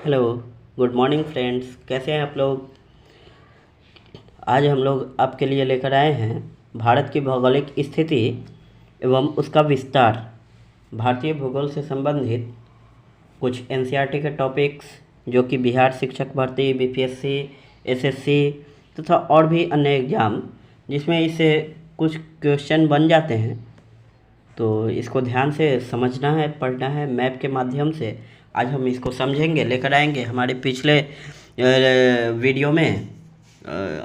Hello, good morning friends. कैसे हैं आप लोग। आज हम लोग आपके लिए लेकर आए हैं भारत की भौगोलिक स्थिति एवं उसका विस्तार। भारतीय भूगोल से संबंधित कुछ एनसीईआरटी के टॉपिक्स जो कि बिहार शिक्षक भर्ती, बीपीएससी, एसएससी तथा और भी अन्य एग्ज़ाम जिसमें इससे कुछ क्वेश्चन बन जाते हैं, तो इसको ध्यान से समझना है, पढ़ना है। मैप के माध्यम से आज हम इसको समझेंगे, लेकर आएंगे। हमारे पिछले वीडियो में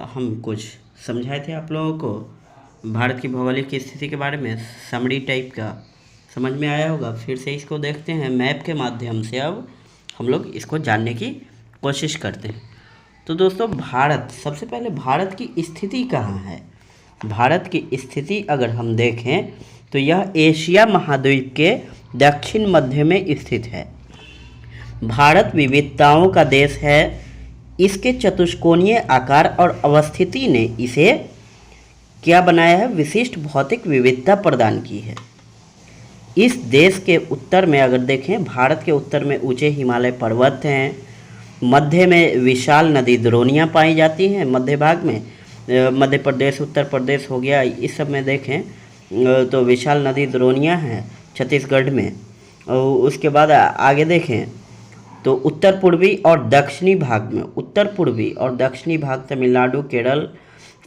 हम कुछ समझाए थे आप लोगों को भारत की भौगोलिक स्थिति के बारे में, समरी टाइप का समझ में आया होगा। फिर से इसको देखते हैं मैप के माध्यम से। अब हम लोग इसको जानने की कोशिश करते हैं। तो दोस्तों, भारत, सबसे पहले भारत की स्थिति कहाँ है। भारत की स्थिति अगर हम देखें तो यह एशिया महाद्वीप के दक्षिण मध्य में स्थित है। भारत विविधताओं का देश है। इसके चतुष्कोणीय आकार और अवस्थिति ने इसे क्या बनाया है, विशिष्ट भौतिक विविधता प्रदान की है। इस देश के उत्तर में अगर देखें, भारत के उत्तर में ऊंचे हिमालय पर्वत हैं। मध्य में विशाल नदी द्रोणियाँ पाई जाती हैं। मध्य भाग में मध्य प्रदेश, उत्तर प्रदेश हो गया, इस सब में देखें तो विशाल नदी द्रोणियाँ हैं छत्तीसगढ़ में। और उसके बाद आगे देखें तो उत्तर पूर्वी और दक्षिणी भाग में, उत्तर पूर्वी और दक्षिणी भाग तमिलनाडु, केरल,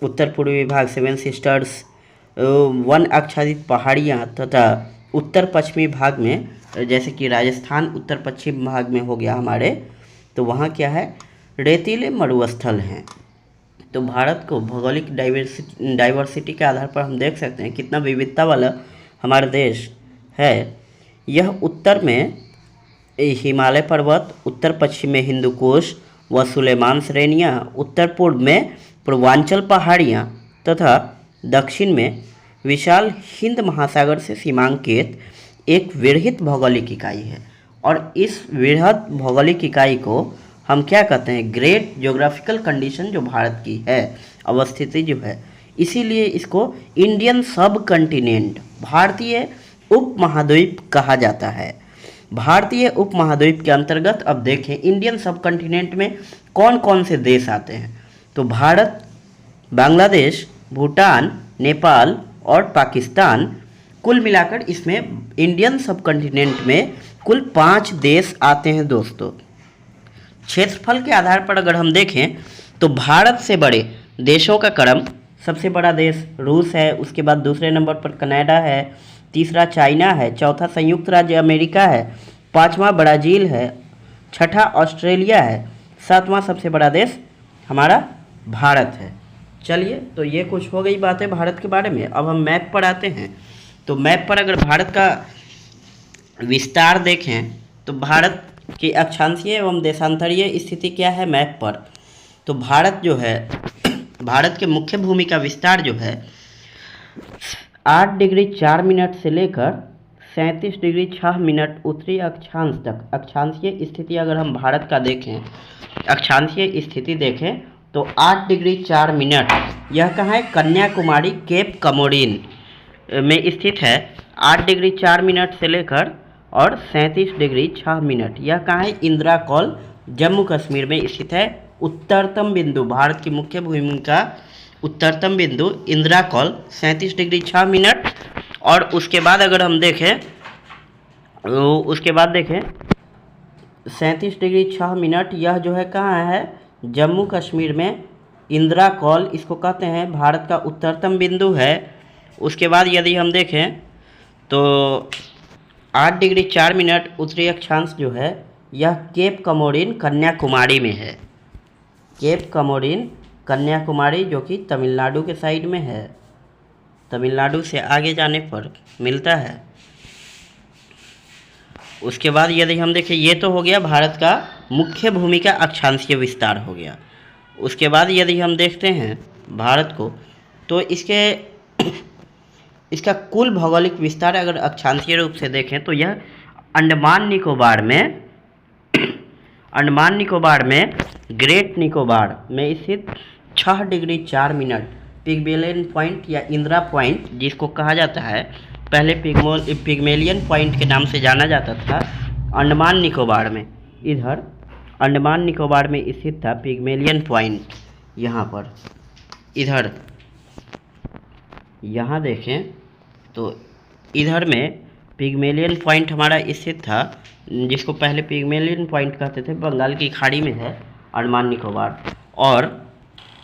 उत्तर पूर्वी भाग सेवन सिस्टर्स, वन आच्छादित पहाड़ियाँ तथा उत्तर पश्चिमी भाग में जैसे कि राजस्थान उत्तर पश्चिम भाग में हो गया हमारे, तो वहाँ क्या है, रेतीले मरुस्थल हैं। तो भारत को भौगोलिक डाइवर्सिटी के आधार पर हम देख सकते हैं कितना विविधता वाला हमारा देश है। यह उत्तर में हिमालय पर्वत, उत्तर पश्चिम में हिंदू कुश व सुलेमान श्रेणियाँ, उत्तर पूर्व में पूर्वांचल पहाड़ियाँ तथा दक्षिण में विशाल हिंद महासागर से सीमांकित एक वृहद भौगोलिक इकाई है। और इस वृहद भौगोलिक इकाई को हम क्या कहते हैं, ग्रेट ज्योग्राफिकल कंडीशन जो भारत की है, अवस्थिति जो है, इसीलिए इसको इंडियन सब कंटिनेंट, भारतीय उपमहाद्वीप कहा जाता है। भारतीय उपमहाद्वीप के अंतर्गत अब देखें इंडियन सब कंटिनेंट में कौन कौन से देश आते हैं। तो भारत, बांग्लादेश, भूटान, नेपाल और पाकिस्तान, कुल मिलाकर इसमें इंडियन सब कंटिनेंट में कुल 5 देश आते हैं दोस्तों। क्षेत्रफल के आधार पर अगर हम देखें तो भारत से बड़े देशों का क्रम, सबसे बड़ा देश रूस है, उसके बाद दूसरे नंबर पर कनाडा है, तीसरा चाइना है, चौथा संयुक्त राज्य अमेरिका है, पांचवा ब्राज़ील है, छठा ऑस्ट्रेलिया है, सातवां सबसे बड़ा देश हमारा भारत है। चलिए, तो ये कुछ हो गई बातें भारत के बारे में। अब हम मैप पर आते हैं। तो मैप पर अगर भारत का विस्तार देखें तो भारत की अक्षांशीय एवं देशांतरीय स्थिति क्या है मैप पर। तो भारत जो है, भारत के मुख्य भूमि का विस्तार जो है 8 डिग्री 4 मिनट से लेकर 37 डिग्री 6 मिनट उत्तरी अक्षांश तक। अक्षांशीय स्थिति अगर हम भारत का देखें, अक्षांशीय स्थिति देखें तो 8 डिग्री 4 मिनट, यह कहाँ है, कन्याकुमारी, केप कमोडिन में स्थित है। 8 डिग्री 4 मिनट से लेकर और 37 डिग्री 6 मिनट, यह कहाँ है, इंदिरा कौल, जम्मू कश्मीर में स्थित है। उत्तरतम बिंदु, भारत की मुख्य भूमि का उत्तरतम बिंदु इंदिरा कौल 37 डिग्री 6 मिनट। और उसके बाद अगर हम देखें, उसके बाद देखें 37 डिग्री 6 मिनट, यह जो है कहाँ है, जम्मू कश्मीर में इंदिरा कौल, इसको कहते हैं, भारत का उत्तरतम बिंदु है। उसके बाद यदि हम देखें तो 8 डिग्री 4 मिनट उत्तरी अक्षांश जो है, यह केप कमोडिन कन्याकुमारी में है। केप कमोडिन कन्याकुमारी जो कि तमिलनाडु के साइड में है, तमिलनाडु से आगे जाने पर मिलता है। उसके बाद यदि हम देखें, ये तो हो गया भारत का मुख्य भूमि का अक्षांशीय विस्तार हो गया। उसके बाद यदि हम देखते हैं भारत को, तो इसका कुल भौगोलिक विस्तार अगर अक्षांशीय रूप से देखें तो यह अंडमान निकोबार में ग्रेट निकोबार में स्थित 6 डिग्री 4 मिनट पिग्मेलियन पॉइंट या इंदिरा पॉइंट जिसको कहा जाता है, पहले पिग्मेलियन पॉइंट के नाम से जाना जाता था, अंडमान निकोबार में, इधर अंडमान निकोबार में स्थित था पिग्मेलियन पॉइंट। यहाँ पर इधर यहाँ देखें तो इधर में पिग्मेलियन पॉइंट हमारा स्थित था, जिसको पहले पिग्मेलियन पॉइंट कहते थे। बंगाल की खाड़ी में है अंडमान निकोबार। और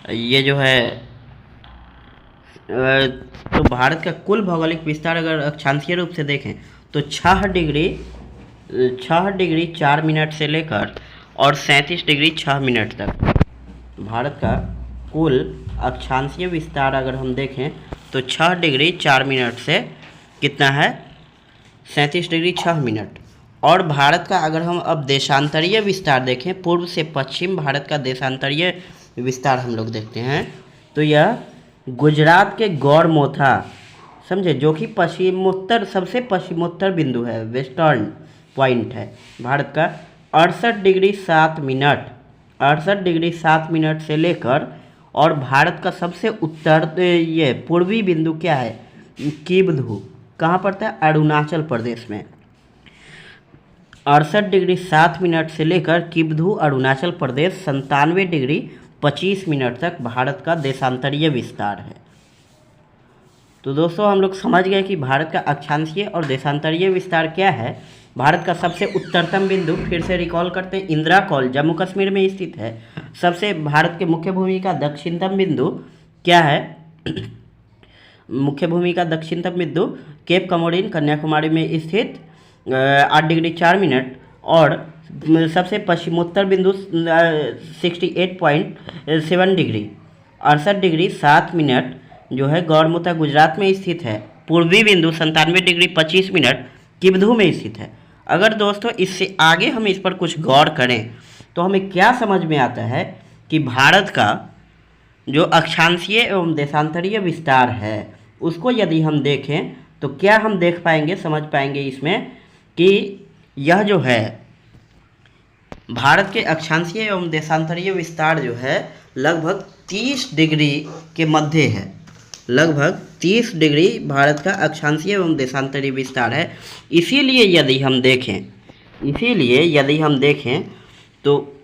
ये जो है तो भारत का कुल भौगोलिक विस्तार अगर अक्षांशीय रूप से देखें तो 6 डिग्री 4 मिनट से लेकर और 37 डिग्री 6 मिनट तक भारत का कुल अक्षांशीय विस्तार अगर हम देखें तो 6 डिग्री 4 मिनट से कितना है 37 डिग्री 6 मिनट। और भारत का अगर हम अब देशांतरीय विस्तार देखें, पूर्व से पश्चिम भारत का देशांतरीय विस्तार हम लोग देखते हैं तो यह गुजरात के गौरमोथा समझे, जो कि पश्चिमोत्तर सबसे पश्चिमोत्तर बिंदु है, वेस्टर्न पॉइंट है भारत का। 68 डिग्री 7 मिनट से लेकर और भारत का सबसे उत्तर ये पूर्वी बिंदु क्या है कीबधु, कहाँ पड़ता है अरुणाचल प्रदेश में। 68 डिग्री 7 मिनट से लेकर कीबधु अरुणाचल प्रदेश 97 डिग्री 25 मिनट तक भारत का देशांतरीय विस्तार है। तो दोस्तों हम लोग समझ गए कि भारत का अक्षांशीय और देशांतरीय विस्तार क्या है। भारत का सबसे उत्तरतम बिंदु फिर से रिकॉल करते हैं, इंदिरा कॉल जम्मू कश्मीर में स्थित है। सबसे भारत के मुख्य भूमि का दक्षिणतम बिंदु क्या है मुख्य भूमि का दक्षिणतम बिंदु केप कमोडिन कन्याकुमारी में स्थित 8 डिग्री 4 मिनट। और सबसे पश्चिमोत्तर बिंदु 68.7 डिग्री 68 डिग्री 7 मिनट जो है गौरमोथा गुजरात में स्थित है। पूर्वी बिंदु 97 डिग्री 25 मिनट कीबधु में स्थित है। अगर दोस्तों इससे आगे हम इस पर कुछ गौर करें तो हमें क्या समझ में आता है कि भारत का जो अक्षांशीय एवं देशांतरीय विस्तार है उसको यदि हम देखें तो क्या हम देख पाएंगे, समझ पाएंगे इसमें कि यह जो है भारत के अक्षांशीय एवं देशांतरीय विस्तार जो है लगभग 30 डिग्री के मध्य है। लगभग 30 डिग्री भारत का अक्षांशीय एवं देशांतरीय विस्तार है। इसीलिए यदि हम देखें तो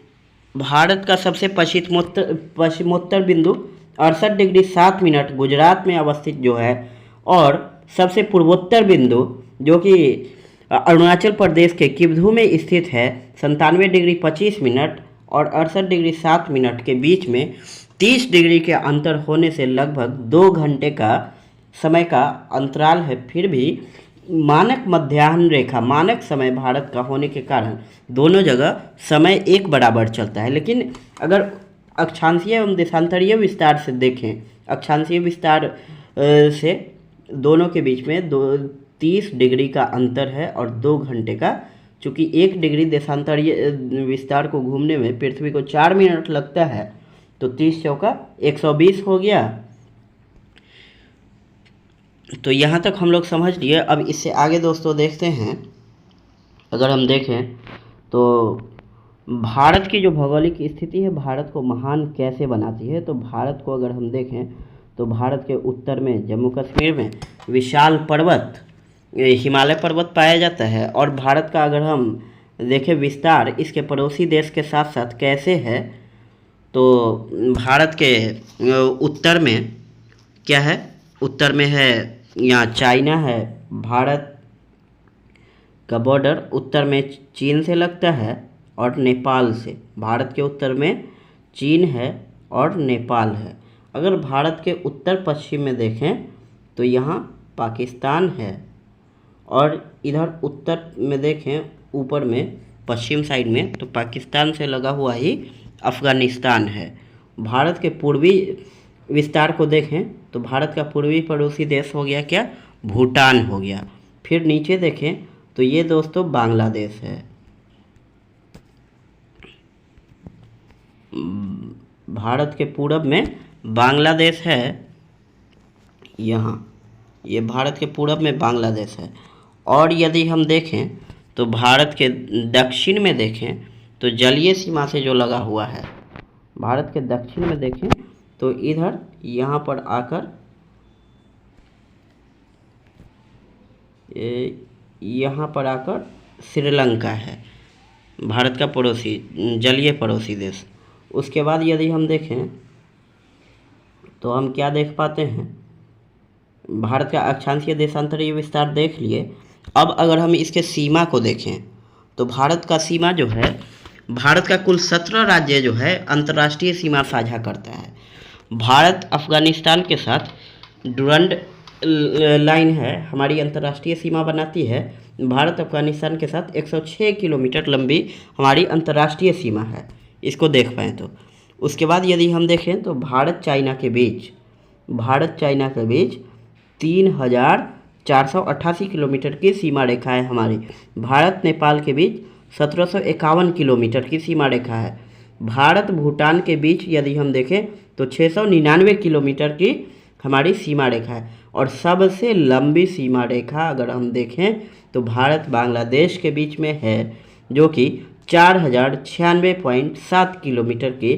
भारत का सबसे पश्चिमोत्तर बिंदु 68 डिग्री 7 मिनट गुजरात में अवस्थित जो है, और सबसे पूर्वोत्तर बिंदु जो कि अरुणाचल प्रदेश के कीबधु में स्थित है 97 डिग्री 25 मिनट और 68 डिग्री 7 मिनट के बीच में 30 डिग्री के अंतर होने से लगभग 2 घंटे का समय का अंतराल है। फिर भी मानक मध्याह्न रेखा मानक समय भारत का होने के कारण दोनों जगह समय एक बराबर चलता है। लेकिन अगर अक्षांशीय एवं देशांतरीय विस्तार से देखें, अक्षांशीय विस्तार से दोनों के बीच में 30 डिग्री का अंतर है और 2 घंटे का, चूँकि 1 डिग्री देशांतरीय विस्तार को घूमने में पृथ्वी को 4 मिनट लगता है तो 30 चौका 120 हो गया। तो यहाँ तक हम लोग समझ लिए। अब इससे आगे दोस्तों देखते हैं, अगर हम देखें तो भारत की जो भौगोलिक स्थिति है भारत को महान कैसे बनाती है। तो भारत को अगर हम देखें तो भारत के उत्तर में जम्मू कश्मीर में विशाल पर्वत हिमालय पर्वत पाया जाता है। और भारत का अगर हम देखें विस्तार इसके पड़ोसी देश के साथ साथ कैसे है, तो भारत के उत्तर में क्या है, उत्तर में है यहाँ चाइना है। भारत का बॉर्डर उत्तर में चीन से लगता है और नेपाल से। भारत के उत्तर में चीन है और नेपाल है। अगर भारत के उत्तर पश्चिम में देखें तो यहाँ पाकिस्तान है, और इधर उत्तर में देखें ऊपर में पश्चिम साइड में तो पाकिस्तान से लगा हुआ ही अफ़गानिस्तान है। भारत के पूर्वी विस्तार को देखें तो भारत का पूर्वी पड़ोसी देश हो गया क्या, भूटान हो गया। फिर नीचे देखें तो ये दोस्तों बांग्लादेश है। भारत के पूरब में बांग्लादेश है, यहाँ ये भारत के पूरब में बांग्लादेश है। और यदि हम देखें तो भारत के दक्षिण में देखें तो जलीय सीमा से जो लगा हुआ है, भारत के दक्षिण में देखें तो इधर यहाँ पर आकर यहाँ पर आकर श्रीलंका है। भारत का पड़ोसी, जलीय पड़ोसी देश। उसके बाद यदि हम देखें तो हम क्या देख पाते हैं, भारत का अक्षांशीय देशांतरीय विस्तार देख लिए। अब अगर हम इसके सीमा को देखें तो भारत का सीमा जो है, भारत का कुल 17 राज्य जो है अंतर्राष्ट्रीय सीमा साझा करता है। भारत अफगानिस्तान के साथ डुरंड लाइन है, हमारी अंतर्राष्ट्रीय सीमा बनाती है। भारत अफगानिस्तान के साथ 106 किलोमीटर लंबी हमारी अंतर्राष्ट्रीय सीमा है, इसको देख पाएँ तो। उसके बाद यदि हम देखें तो भारत चाइना के बीच 3,488 किलोमीटर की सीमा रेखा है हमारी। भारत नेपाल के बीच 1751 किलोमीटर की सीमा रेखा है। भारत भूटान के बीच यदि हम देखें तो 699 किलोमीटर की हमारी सीमा रेखा है। और सबसे लंबी सीमा रेखा अगर हम देखें तो भारत बांग्लादेश के बीच में है, जो कि 4096.7 किलोमीटर की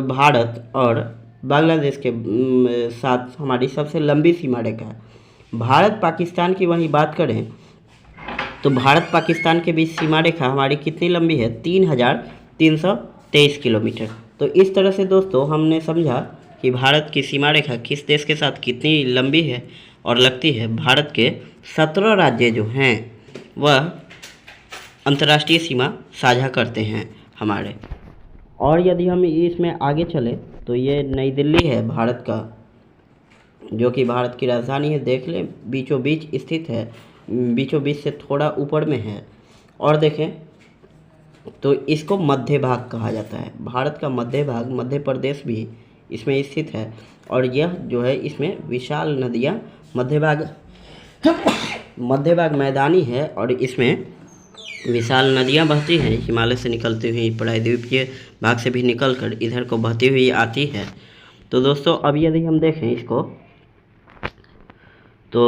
भारत और बांग्लादेश के साथ हमारी सबसे लंबी सीमा रेखा है। भारत पाकिस्तान की वहीं बात करें तो भारत पाकिस्तान के बीच सीमा रेखा हमारी कितनी लंबी है, 3,323 किलोमीटर। तो इस तरह से दोस्तों हमने समझा कि भारत की सीमा रेखा किस देश के साथ कितनी लंबी है और लगती है। भारत के 17 राज्य जो हैं वह अंतर्राष्ट्रीय सीमा साझा करते हैं हमारे। और यदि हम इसमें आगे चले तो ये नई दिल्ली है भारत का, जो कि भारत की राजधानी है। देख लें, बीचों बीच स्थित है, बीचों बीच से थोड़ा ऊपर में है। और देखें तो इसको मध्य भाग कहा जाता है। भारत का मध्य भाग, मध्य प्रदेश भी इसमें स्थित है। और यह जो है इसमें विशाल नदियाँ, मध्य भाग मैदानी है और इसमें विशाल नदियाँ बहती हैं, हिमालय से निकलती हुई प्रायद्वीपीय भाग से भी निकलकर इधर को बहती हुई आती है। तो दोस्तों अब यदि हम देखें इसको तो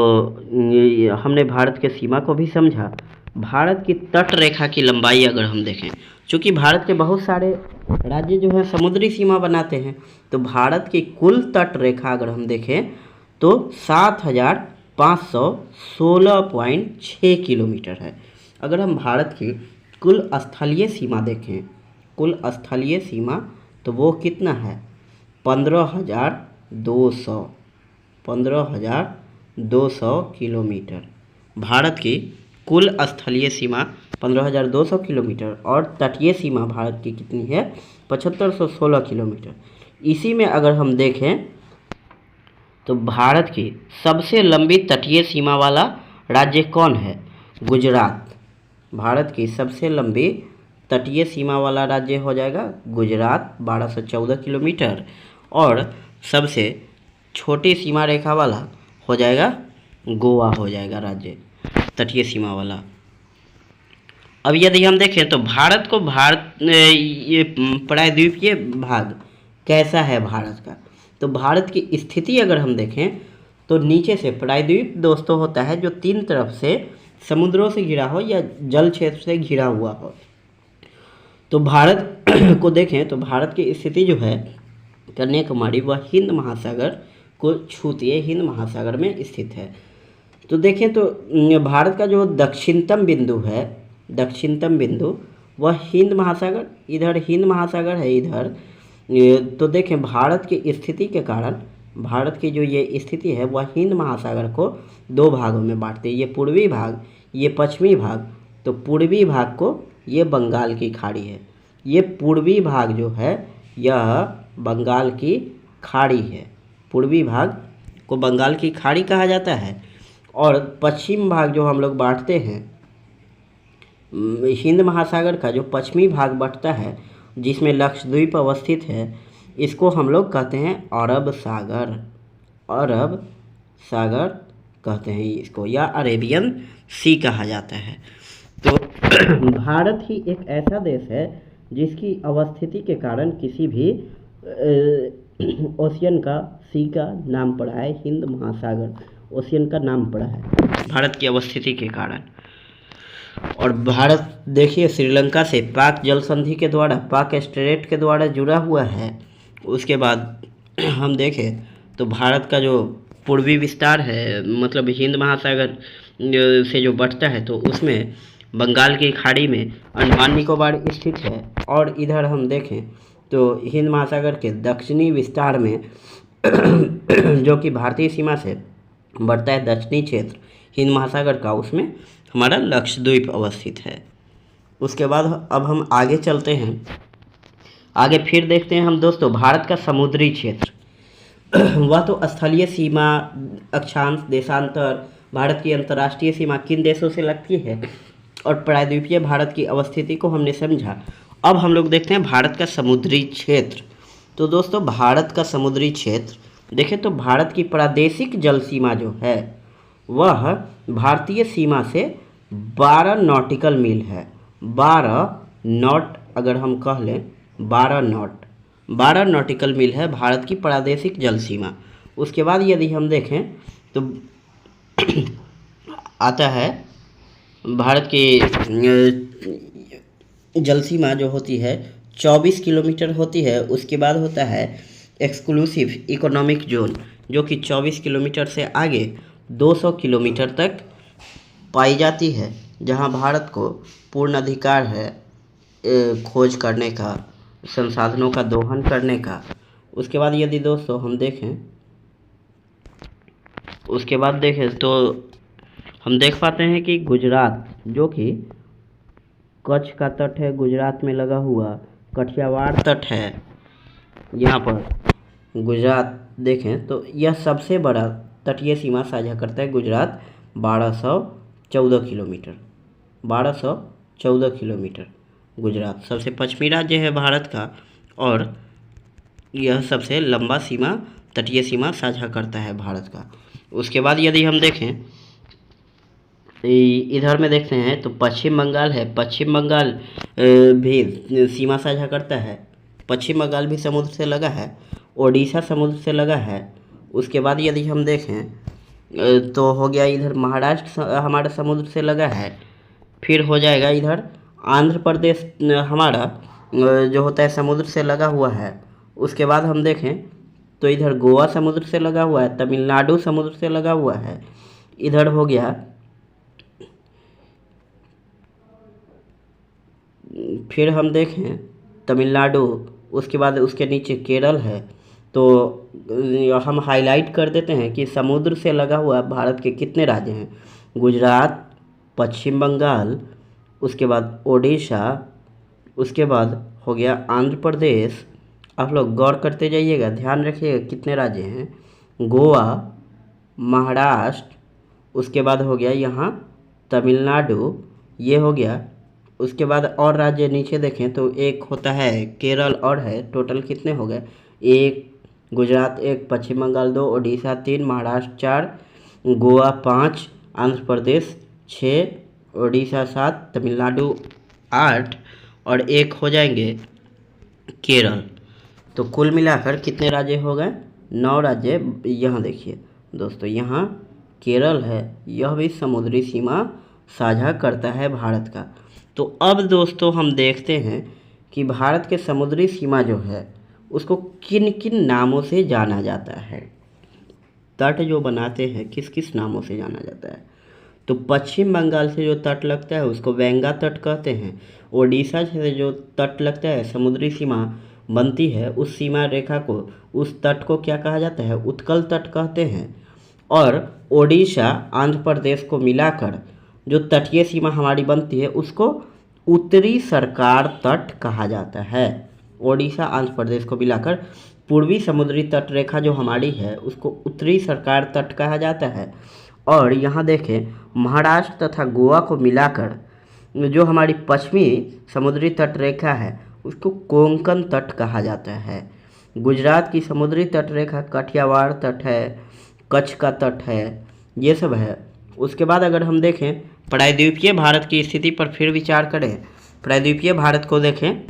हमने भारत के सीमा को भी समझा। भारत की तट रेखा की लंबाई अगर हम देखें, चूँकि भारत के बहुत सारे राज्य जो हैं समुद्री सीमा बनाते हैं, तो भारत की कुल तट रेखा अगर हम देखें तो 7,516.6 किलोमीटर है। अगर हम भारत की कुल स्थलीय सीमा देखें, कुल स्थलीय सीमा तो वो कितना है, 15,200 किलोमीटर। भारत की कुल स्थलीय सीमा 15,200 किलोमीटर और तटीय सीमा भारत की कितनी है, 7,516 किलोमीटर। इसी में अगर हम देखें तो भारत की सबसे लंबी तटीय सीमा वाला राज्य कौन है, गुजरात। भारत की सबसे लंबी तटीय सीमा वाला राज्य हो जाएगा गुजरात, 1214 किलोमीटर। और सबसे छोटी सीमा रेखा वाला हो जाएगा गोवा, हो जाएगा राज्य तटीय सीमा वाला। अब यदि हम देखें तो भारत को ये प्रायद्वीपीय भाग कैसा है भारत का, तो भारत की स्थिति अगर हम देखें तो नीचे से प्रायद्वीप दोस्तों होता है जो 3 तरफ से समुद्रों से घिरा हो या जल क्षेत्र से घिरा हुआ हो। तो भारत को देखें तो भारत की स्थिति जो है कन्याकुमारी वह हिंद महासागर को छूती है, हिंद महासागर में स्थित है। तो देखें तो भारत का जो दक्षिणतम बिंदु है, दक्षिणतम बिंदु वह हिंद महासागर, इधर हिंद महासागर है इधर। तो देखें भारत की स्थिति के कारण, भारत की जो ये स्थिति है वह हिंद महासागर को 2 भागों में बांटती है, ये पूर्वी भाग, ये पश्चिमी भाग। तो पूर्वी भाग को ये बंगाल की खाड़ी है, ये पूर्वी भाग जो है यह बंगाल की खाड़ी है, पूर्वी भाग को बंगाल की खाड़ी कहा जाता है। और पश्चिम भाग जो हम लोग बांटते हैं, हिंद महासागर का जो पश्चिमी भाग बंटता है जिसमें लक्षद्वीप अवस्थित है, इसको हम लोग कहते हैं अरब सागर, अरब सागर कहते हैं इसको, या अरेबियन सी कहा जाता है। तो भारत ही एक ऐसा देश है जिसकी अवस्थिति के कारण किसी भी ओशियन का, सी का नाम पड़ा है, हिंद महासागर ओशियन का नाम पड़ा है भारत की अवस्थिति के कारण। और भारत देखिए श्रीलंका से पाक जल संधि के द्वारा, पाक स्ट्रेट के द्वारा जुड़ा हुआ है। उसके बाद हम देखें तो भारत का जो पूर्वी विस्तार है, मतलब हिंद महासागर से जो बटता है, तो उसमें बंगाल की खाड़ी में अंडमान निकोबार स्थित है। और इधर हम देखें तो हिंद महासागर के दक्षिणी विस्तार में जो कि भारतीय सीमा से बढ़ता है दक्षिणी क्षेत्र हिंद महासागर का, उसमें हमारा लक्षद्वीप अवस्थित है। उसके बाद अब हम आगे चलते हैं, आगे फिर देखते हैं हम दोस्तों भारत का समुद्री क्षेत्र। वह तो स्थलीय सीमा, अक्षांश, देशांतर, भारत की अंतर्राष्ट्रीय सीमा किन देशों से लगती है और प्रायद्वीपीय भारत की अवस्थिति को हमने समझा। अब हम लोग देखते हैं भारत का समुद्री क्षेत्र। तो दोस्तों भारत का समुद्री क्षेत्र देखें तो भारत की प्रादेशिक जल सीमा जो है वह भारतीय सीमा से 12 नॉटिकल मील है। 12 नॉट अगर हम कह लें 12 नॉटिकल मील है भारत की प्रादेशिक जल सीमा। उसके बाद यदि हम देखें तो आता है भारत की जल सीमा जो होती है 24 किलोमीटर होती है। उसके बाद होता है एक्सक्लूसिव इकोनॉमिक जोन जो कि 24 किलोमीटर से आगे 200 किलोमीटर तक पाई जाती है, जहां भारत को पूर्ण अधिकार है खोज करने का, संसाधनों का दोहन करने का। उसके बाद यदि दोस्तों हम देखें, उसके बाद देखें तो हम देख पाते हैं कि गुजरात जो कि कच्छ का तट है, गुजरात में लगा हुआ कठियावाड़ तट है, यहाँ पर गुजरात देखें तो यह सबसे बड़ा तटीय सीमा साझा करता है गुजरात 1214 किलोमीटर। 1214 किलोमीटर गुजरात सबसे पश्चिमी राज्य है भारत का और यह सबसे लंबा सीमा, तटीय सीमा साझा करता है भारत का। उसके बाद यदि हम देखें इधर में देखते हैं तो पश्चिम बंगाल है। पश्चिम बंगाल भी सीमा साझा करता है। पश्चिम बंगाल भी समुद्र से लगा है, ओडिशा समुद्र से लगा है। उसके बाद यदि हम देखें तो हो गया इधर महाराष्ट्र हमारा समुद्र से लगा है। फिर हो जाएगा इधर आंध्र प्रदेश हमारा जो होता है समुद्र से लगा हुआ है। उसके बाद हम देखें तो इधर गोवा समुद्र से लगा हुआ है, तमिलनाडु समुद्र से लगा हुआ है। इधर हो गया फिर हम देखें तमिलनाडु, उसके बाद उसके नीचे केरल है। तो हम हाईलाइट कर देते हैं कि समुद्र से लगा हुआ भारत के कितने राज्य हैं। गुजरात, पश्चिम बंगाल, उसके बाद ओडिशा, उसके बाद हो गया आंध्र प्रदेश। आप लोग गौर करते जाइएगा, ध्यान रखिएगा कितने राज्य हैं। गोवा, महाराष्ट्र, उसके बाद हो गया यहाँ तमिलनाडु, ये हो गया। उसके बाद और राज्य नीचे देखें तो एक होता है केरल और है। टोटल कितने हो गए, 1 गुजरात, 1 पश्चिम बंगाल, 2 ओडिशा, 3 महाराष्ट्र, 4 गोवा, 5 आंध्र प्रदेश, 6 ओडिशा, 7 तमिलनाडु, 8 और 1 हो जाएंगे केरल। तो कुल मिलाकर कितने राज्य हो गए, 9 राज्य। यहाँ देखिए दोस्तों, यहाँ केरल है, यह भी समुद्री सीमा साझा करता है भारत का। तो अब दोस्तों हम देखते हैं कि भारत के समुद्री सीमा जो है उसको किन किन नामों से जाना जाता है। तट जो बनाते हैं किस किस नामों से जाना जाता है। तो पश्चिम बंगाल से जो तट लगता है उसको वेंगा तट कहते हैं। ओडिशा से जो तट लगता है, समुद्री सीमा बनती है, उस सीमा रेखा को, उस तट को क्या कहा जाता है, उत्कल तट कहते हैं। और ओडिशा, आंध्र प्रदेश को मिलाकर जो तटीय सीमा हमारी बनती है उसको उत्तरी सरकार तट कहा जाता है। ओडिशा, आंध्र प्रदेश को मिलाकर पूर्वी समुद्री तट रेखा जो हमारी है उसको उत्तरी सरकार तट कहा जाता है। और यहाँ देखें महाराष्ट्र तथा गोवा को मिलाकर जो हमारी पश्चिमी समुद्री तट रेखा है उसको कोंकण तट कहा जाता है। गुजरात की समुद्री तट रेखा काठियावाड़ तट है, कच्छ का तट है, ये सब है। उसके बाद अगर हम देखें प्रायद्वीपीय भारत की स्थिति पर फिर विचार करें, प्रायद्वीपीय भारत को देखें,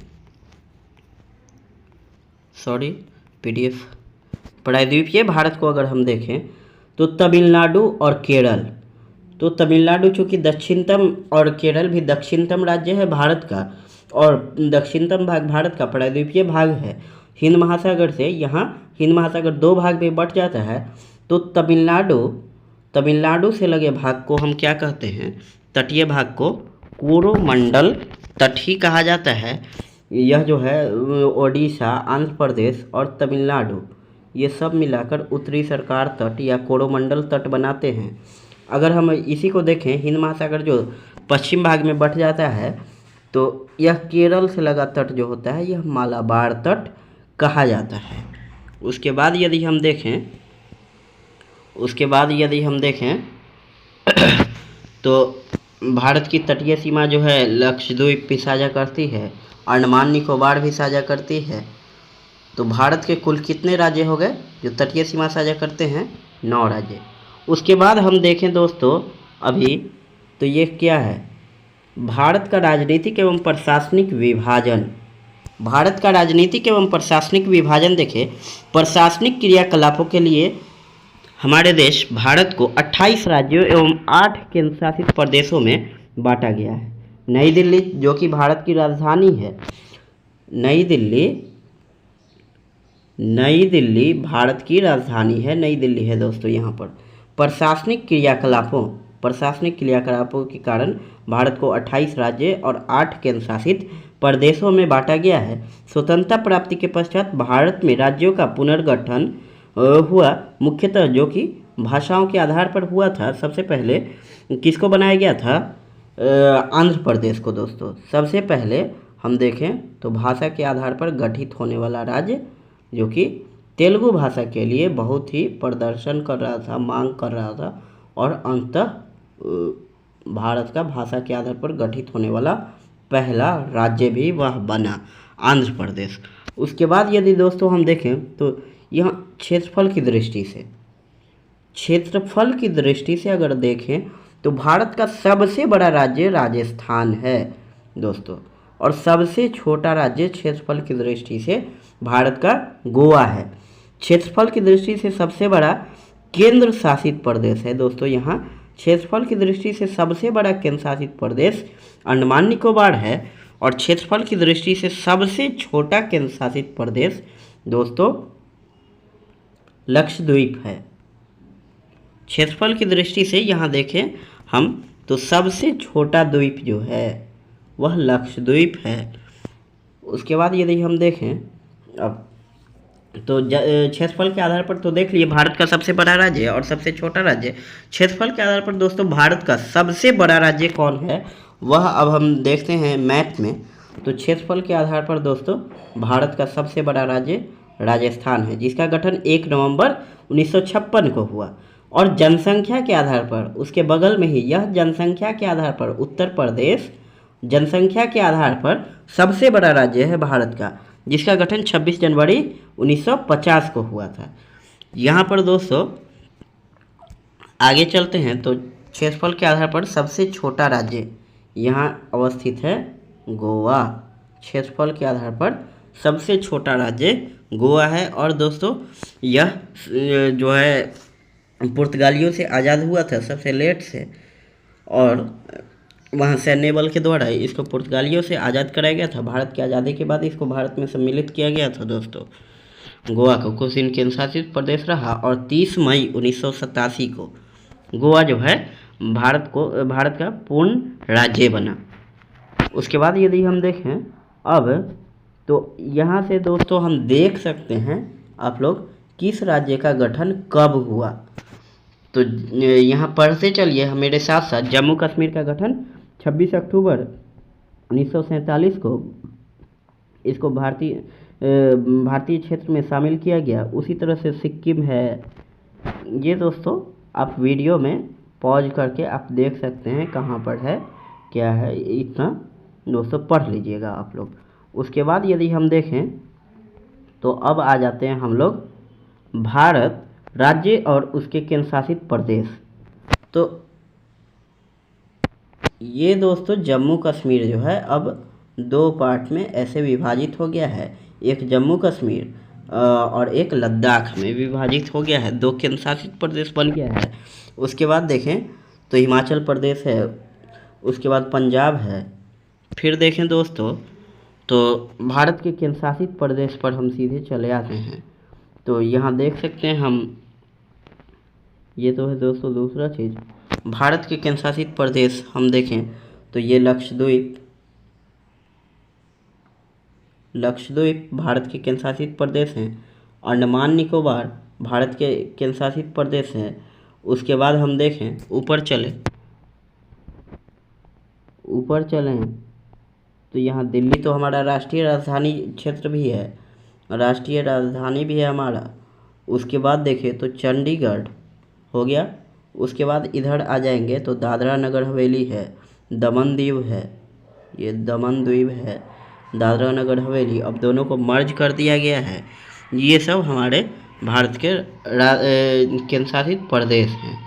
प्रायद्वीपीय भारत को अगर हम देखें तो तमिलनाडु और केरल, तो तमिलनाडु चूँकि दक्षिणतम और केरल भी दक्षिणतम राज्य है भारत का, और दक्षिणतम भाग भारत का प्रायद्वीपीय भाग है। हिंद महासागर से यहाँ हिंद महासागर 2 भाग में बंट जाता है। तो तमिलनाडु से लगे भाग को हम क्या कहते हैं, तटीय भाग को कोरोमंडल तट ही कहा जाता है। यह जो है ओडिशा, आंध्र प्रदेश और तमिलनाडु, ये सब मिलाकर उत्तरी सरकार तट या कोरोमंडल तट बनाते हैं। अगर हम इसी को देखें, हिंद महासागर जो पश्चिम भाग में बट जाता है, तो यह केरल से लगा तट जो होता है यह मालाबार तट कहा जाता है। उसके बाद यदि हम देखें तो भारत की तटीय सीमा जो है लक्षद्वीप भी साझा करती है, अंडमान निकोबार भी साझा करती है। तो भारत के कुल कितने राज्य हो गए जो तटीय सीमा साझा करते हैं? 9 राज्य। उसके बाद हम देखें दोस्तों अभी, तो ये क्या है? भारत का राजनीतिक एवं प्रशासनिक विभाजन। भारत का राजनीतिक एवं प्रशासनिक विभाजन देखें, प्रशासनिक क्रियाकलापों के लिए हमारे देश भारत को 28 राज्यों एवं 8 केंद्र शासित प्रदेशों में बांटा गया है। नई दिल्ली जो कि भारत की राजधानी है, नई दिल्ली भारत की राजधानी है, नई दिल्ली है दोस्तों। यहाँ पर प्रशासनिक क्रियाकलापों के कारण भारत को 28 राज्य और 8 केंद्र शासित प्रदेशों में बांटा गया है। स्वतंत्रता प्राप्ति के पश्चात भारत में राज्यों का पुनर्गठन हुआ, मुख्यतः जो कि भाषाओं के आधार पर हुआ था। सबसे पहले किसको बनाया गया था? आंध्र प्रदेश को दोस्तों। सबसे पहले हम देखें तो भाषा के आधार पर गठित होने वाला राज्य जो कि तेलुगु भाषा के लिए बहुत ही प्रदर्शन कर रहा था, मांग कर रहा था, और अंततः भारत का भाषा के आधार पर गठित होने वाला पहला राज्य भी वह बना, आंध्र प्रदेश। उसके बाद यदि दोस्तों हम देखें तो यहाँ क्षेत्रफल की दृष्टि से अगर देखें तो भारत का सबसे बड़ा राज्य राजस्थान है दोस्तों, और सबसे छोटा राज्य क्षेत्रफल की दृष्टि से भारत का गोवा है। क्षेत्रफल की दृष्टि से सबसे बड़ा केंद्र शासित प्रदेश है दोस्तों। यहाँ क्षेत्रफल की दृष्टि से सबसे बड़ा केंद्र शासित प्रदेश अंडमान निकोबार है, और क्षेत्रफल की दृष्टि से सबसे छोटा केंद्र शासित प्रदेश दोस्तों लक्षद्वीप है। क्षेत्रफल की दृष्टि से यहाँ देखें हम तो सबसे छोटा द्वीप जो है वह लक्षद्वीप है। उसके बाद यदि हम देखें अब तो क्षेत्रफल के आधार पर तो देख लिए भारत का सबसे बड़ा राज्य और सबसे छोटा राज्य। क्षेत्रफल के आधार पर दोस्तों भारत का सबसे बड़ा राज्य कौन है वह अब हम देखते हैं मैप में। तो क्षेत्रफल के आधार पर दोस्तों भारत का सबसे बड़ा राज्य राजस्थान है, जिसका गठन 1 नवंबर 1956 को हुआ। और जनसंख्या के आधार पर उसके बगल में ही यह जनसंख्या के आधार पर उत्तर प्रदेश जनसंख्या के आधार पर सबसे बड़ा राज्य है भारत का, जिसका गठन 26 जनवरी 1950 को हुआ था। यहाँ पर दोस्तों आगे चलते हैं तो क्षेत्रफल के आधार पर सबसे छोटा राज्य यहाँ अवस्थित है गोवा। क्षेत्रफल के आधार पर सबसे छोटा राज्य गोवा है। और दोस्तों यह जो है पुर्तगालियों से आज़ाद हुआ था सबसे लेट से, और वहाँ सैन्य बल के द्वारा इसको पुर्तगालियों से आज़ाद कराया गया था। भारत की आज़ादी के बाद इसको भारत में सम्मिलित किया गया था दोस्तों। गोवा को कुछ दिन केंद्र शासित प्रदेश रहा, और 30 मई 1987 को गोवा जो है भारत का पूर्ण राज्य बना। उसके बाद यदि हम देखें अब तो यहाँ से दोस्तों हम देख सकते हैं आप लोग किस राज्य का गठन कब हुआ। तो यहाँ पढ़ते चलिए मेरे साथ साथ। जम्मू कश्मीर का गठन 26 अक्टूबर 1947 को इसको भारतीय क्षेत्र में शामिल किया गया। उसी तरह से सिक्किम है। ये दोस्तों आप वीडियो में पॉज करके आप देख सकते हैं कहाँ पर है क्या है, इतना दोस्तों पढ़ लीजिएगा आप लोग। उसके बाद यदि हम देखें तो अब आ जाते हैं हम लोग भारत राज्य और उसके केंद्र शासित प्रदेश। तो ये दोस्तों जम्मू कश्मीर जो है अब 2 पार्ट में ऐसे विभाजित हो गया है, एक जम्मू कश्मीर और एक लद्दाख में विभाजित हो गया है। 2 केंद्र शासित प्रदेश बन गया है। उसके बाद देखें तो हिमाचल प्रदेश है, उसके बाद पंजाब है। फिर देखें दोस्तों तो भारत के केंद्र शासित प्रदेश पर हम सीधे चले आते हैं। तो यहाँ देख सकते हैं हम, ये तो है दोस्तों दूसरा चीज़। भारत के केंद्र शासित प्रदेश हम देखें तो ये लक्षद्वीप भारत के केंद्र शासित प्रदेश हैं। अंडमान निकोबार भारत के केंद्र शासित प्रदेश हैं। उसके बाद हम देखें ऊपर चलें तो यहाँ दिल्ली तो हमारा राष्ट्रीय राजधानी क्षेत्र भी है, राष्ट्रीय राजधानी भी है हमारा। उसके बाद देखें तो चंडीगढ़ हो गया। उसके बाद इधर आ जाएंगे तो दादरा नगर हवेली है, दमन दीव है, ये दमन द्वीप है, दादरा नगर हवेली। अब दोनों को मर्ज कर दिया गया है। ये सब हमारे भारत के केंद्र शासित प्रदेश हैं।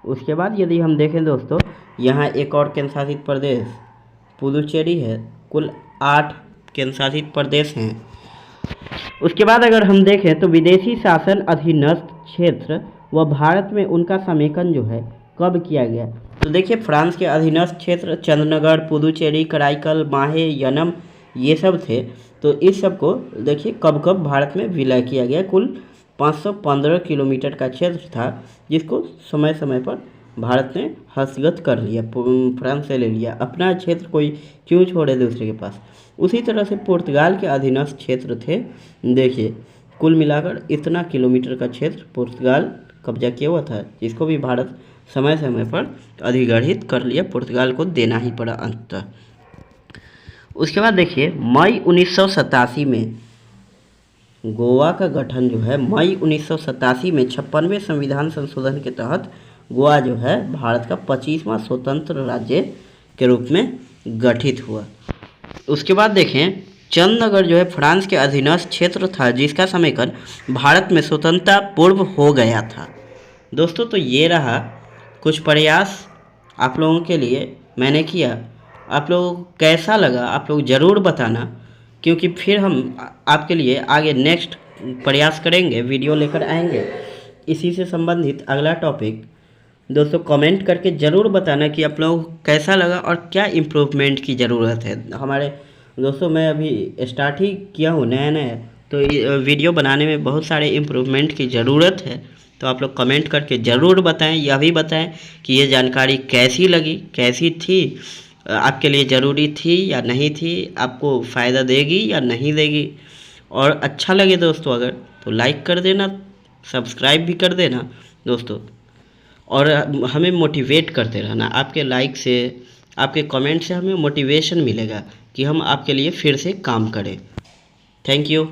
उसके बाद यदि हम देखें दोस्तों, यहाँ एक और केंद्र शासित प्रदेश पुदुचेरी है। कुल 8 केंद्र शासित प्रदेश हैं। उसके बाद अगर हम देखें तो विदेशी शासन अधीनस्थ क्षेत्र व भारत में उनका समेकन जो है कब किया गया। तो देखिए, फ्रांस के अधीनस्थ क्षेत्र चंद्रनगर, पुदुचेरी, कराईकल, माहे, यनम ये सब थे। तो इस सब को देखिए कब कब भारत में विलय किया गया। कुल 515 किलोमीटर का क्षेत्र था, जिसको समय समय पर भारत ने हस्तगत कर लिया, फ्रांस से ले लिया। अपना क्षेत्र कोई क्यों छोड़े दूसरे के पास। उसी तरह से पुर्तगाल के अधीनस्थ क्षेत्र थे। देखिए, कुल मिलाकर इतना किलोमीटर का क्षेत्र पुर्तगाल कब्जा किया हुआ था, जिसको भी भारत समय समय पर अधिग्रहित कर लिया। पुर्तगाल को देना ही पड़ा अंततः। उसके बाद देखिए, मई 1987 में गोवा का गठन जो है, मई 1987 में 56वें संविधान संशोधन के तहत गोवा जो है भारत का 25वां स्वतंत्र राज्य के रूप में गठित हुआ। उसके बाद देखें, चंदनगर जो है फ्रांस के अधीनस्थ क्षेत्र था, जिसका समेकन भारत में स्वतंत्रता पूर्व हो गया था। दोस्तों, तो ये रहा कुछ प्रयास आप लोगों के लिए मैंने किया। आप लोगों को कैसा लगा आप लोग ज़रूर बताना, क्योंकि फिर हम आपके लिए आगे नेक्स्ट प्रयास करेंगे, वीडियो लेकर आएंगे इसी से संबंधित अगला टॉपिक। दोस्तों, कमेंट करके ज़रूर बताना कि आप लोगों को कैसा लगा और क्या इम्प्रूवमेंट की ज़रूरत है हमारे। दोस्तों, मैं अभी स्टार्ट ही किया हूँ नया, तो वीडियो बनाने में बहुत सारे इम्प्रूवमेंट की ज़रूरत है। तो आप लोग कमेंट करके ज़रूर बताएं, यह भी बताएं कि ये जानकारी कैसी लगी, कैसी थी, आपके लिए ज़रूरी थी या नहीं थी, आपको फ़ायदा देगी या नहीं देगी। और अच्छा लगे दोस्तों अगर, तो लाइक कर देना, सब्सक्राइब भी कर देना दोस्तों। और हमें मोटिवेट करते रहना। आपके लाइक से, आपके कमेंट से हमें मोटिवेशन मिलेगा कि हम आपके लिए फिर से काम करें। Thank you.